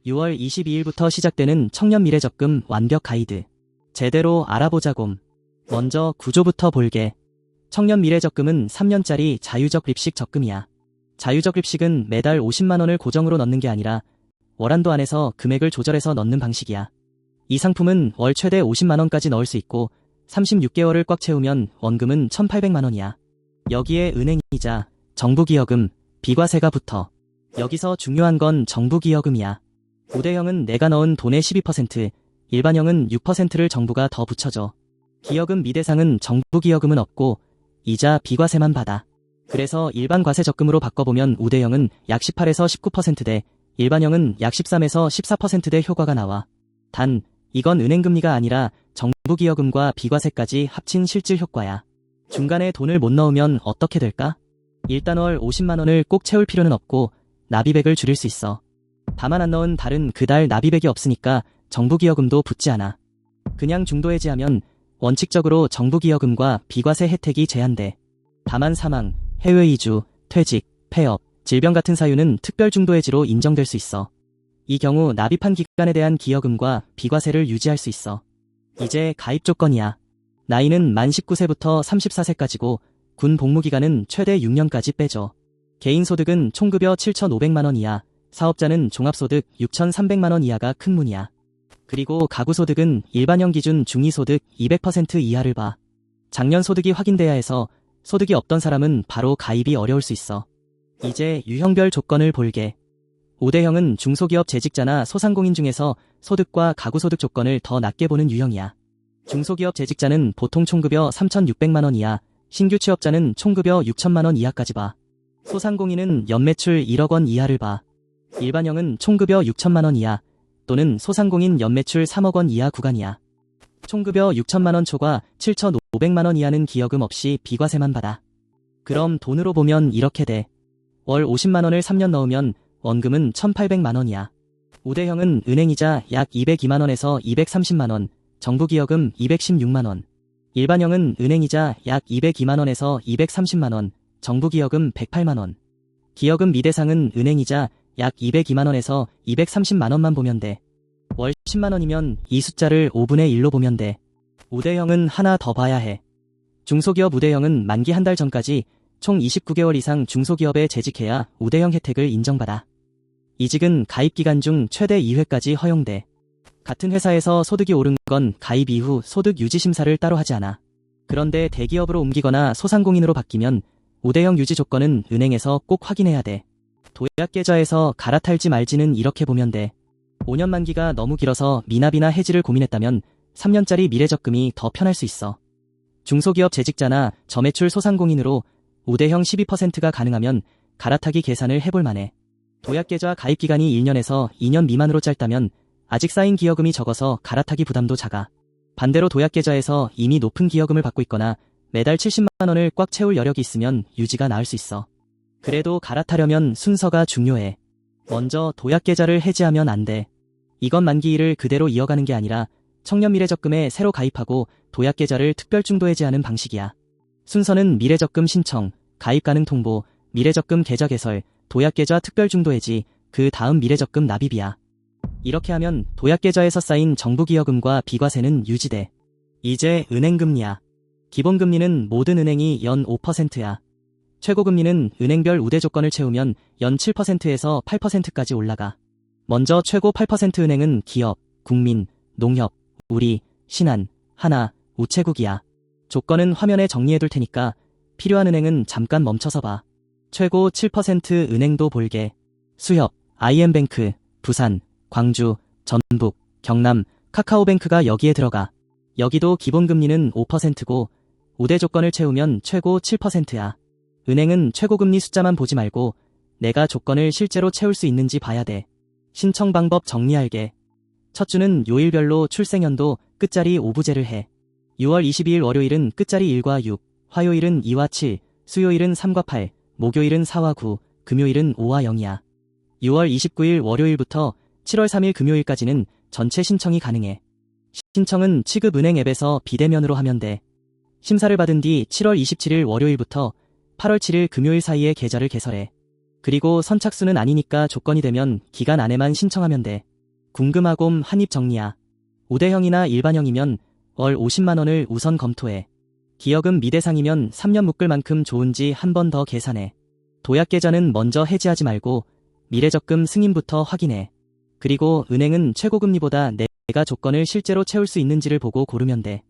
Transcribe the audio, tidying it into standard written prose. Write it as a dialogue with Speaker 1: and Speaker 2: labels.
Speaker 1: 6월 22일부터 시작되는 청년미래적금 완벽 가이드. 제대로 알아보자곰. 먼저 구조부터 볼게. 청년미래적금은 3년짜리 자유적 립식 적금이야. 자유적 립식은 매달 50만원을 고정으로 넣는 게 아니라 월한도 안에서 금액을 조절해서 넣는 방식이야. 이 상품은 월 최대 50만원까지 넣을 수 있고 36개월을 꽉 채우면 원금은 1,800만원이야. 여기에 은행이자, 정부기여금, 비과세가 붙어. 여기서 중요한 건 정부기여금이야. 우대형은 내가 넣은 돈의 12%, 일반형은 6%를 정부가 더 붙여줘. 기여금 미대상은 정부기여금은 없고 이자 비과세만 받아. 그래서 일반 과세 적금으로 바꿔보면 우대형은 약 18에서 19%대, 일반형은 약 13에서 14%대 효과가 나와. 단, 이건 은행금리가 아니라 정부기여금과 비과세까지 합친 실질 효과야. 중간에 돈을 못 넣으면 어떻게 될까? 일단 월 50만원을 꼭 채울 필요는 없고 납입액을 줄일 수 있어. 다만 안 넣은 달은 그달 납입액이 없으니까 정부기여금도 붙지 않아. 그냥 중도해지하면 원칙적으로 정부기여금과 비과세 혜택이 제한돼. 다만 사망, 해외 이주, 퇴직, 폐업, 질병 같은 사유는 특별 중도해지로 인정될 수 있어. 이 경우 납입한 기간에 대한 기여금과 비과세를 유지할 수 있어. 이제 가입 조건이야. 나이는 만 19세부터 34세까지고 군 복무기간은 최대 6년까지 빼줘. 개인소득은 총급여 7,500만원 이하, 사업자는 종합소득 6,300만원 이하가 큰 문이야. 그리고 가구소득은 일반형 기준 중위소득 200% 이하를 봐. 작년 소득이 확인돼야 해서 소득이 없던 사람은 바로 가입이 어려울 수 있어. 이제 유형별 조건을 볼게. 우대형은 중소기업 재직자나 소상공인 중에서 소득과 가구소득 조건을 더 낮게 보는 유형이야. 중소기업 재직자는 보통 총급여 3,600만원 이하, 신규 취업자는 총급여 6천만원 이하까지 봐. 소상공인은 연매출 1억원 이하를 봐. 일반형은 총급여 6천만원 이하 또는 소상공인 연매출 3억원 이하 구간이야. 총급여 6천만원 초과 7,500만원 이하는 기여금 없이 비과세만 받아. 그럼 돈으로 보면 이렇게 돼. 월 50만원을 3년 넣으면 원금은 1,800만원이야. 우대형은 은행이자 약 202만원에서 230만원, 정부기여금 216만원. 일반형은 은행이자 약 202만원에서 230만원, 정부기여금 108만원. 기여금 미대상은 은행이자 약 202만원에서 230만원만 보면 돼. 월 10만원이면 이 숫자를 5분의 1로 보면 돼. 우대형은 하나 더 봐야 해. 중소기업 우대형은 만기 한 달 전까지 총 29개월 이상 중소기업에 재직해야 우대형 혜택을 인정받아. 이직은 가입기간 중 최대 2회까지 허용돼. 같은 회사에서 소득이 오른 건 가입 이후 소득 유지 심사를 따로 하지 않아. 그런데 대기업으로 옮기거나 소상공인으로 바뀌면 우대형 유지 조건은 은행에서 꼭 확인해야 돼. 도약계좌에서 갈아탈지 말지는 이렇게 보면 돼. 5년 만기가 너무 길어서 미납이나 해지를 고민했다면 3년짜리 미래적금이 더 편할 수 있어. 중소기업 재직자나 저매출 소상공인으로 우대형 12%가 가능하면 갈아타기 계산을 해볼 만해. 도약계좌 가입기간이 1년에서 2년 미만으로 짧다면 아직 쌓인 기여금이 적어서 갈아타기 부담도 작아. 반대로 도약계좌에서 이미 높은 기여금을 받고 있거나 매달 70만원을 꽉 채울 여력이 있으면 유지가 나을 수 있어. 그래도 갈아타려면 순서가 중요해. 먼저 도약계좌를 해지하면 안 돼. 이건 만기일을 그대로 이어가는 게 아니라 청년미래적금에 새로 가입하고 도약계좌를 특별 중도해지하는 방식이야. 순서는 미래적금 신청, 가입 가능 통보, 미래적금 계좌 개설, 도약계좌 특별 중도해지, 그 다음 미래적금 납입이야. 이렇게 하면 도약계좌에서 쌓인 정부기여금과 비과세는 유지돼. 이제 은행금리야. 기본금리는 모든 은행이 연 5%야. 최고금리는 은행별 우대 조건을 채우면 연 7%에서 8%까지 올라가. 먼저 최고 8% 은행은 기업, 국민, 농협, 우리, 신한, 하나, 우체국이야. 조건은 화면에 정리해둘 테니까 필요한 은행은 잠깐 멈춰서 봐. 최고 7% 은행도 볼게. 수협, IM뱅크, 부산, 광주, 전북, 경남, 카카오뱅크가 여기에 들어가. 여기도 기본금리는 5%고 우대 조건을 채우면 최고 7%야. 은행은 최고금리 숫자만 보지 말고 내가 조건을 실제로 채울 수 있는지 봐야 돼. 신청 방법 정리할게. 첫 주는 요일별로 출생연도 끝자리 5부제를 해. 6월 22일 월요일은 끝자리 1과 6, 화요일은 2와 7, 수요일은 3과 8, 목요일은 4와 9, 금요일은 5와 0이야. 6월 29일 월요일부터 7월 3일 금요일까지는 전체 신청이 가능해. 신청은 취급은행 앱에서 비대면으로 하면 돼. 심사를 받은 뒤 7월 27일 월요일부터 8월 7일 금요일 사이에 계좌를 개설해. 그리고 선착순은 아니니까 조건이 되면 기간 안에만 신청하면 돼. 궁금하곰 한입 정리야. 우대형이나 일반형이면 월 50만 원을 우선 검토해. 기여금 미대상이면 3년 묶을 만큼 좋은지 한 번 더 계산해. 도약 계좌는 먼저 해지하지 말고 미래적금 승인부터 확인해. 그리고 은행은 최고금리보다 내가 조건을 실제로 채울 수 있는지를 보고 고르면 돼.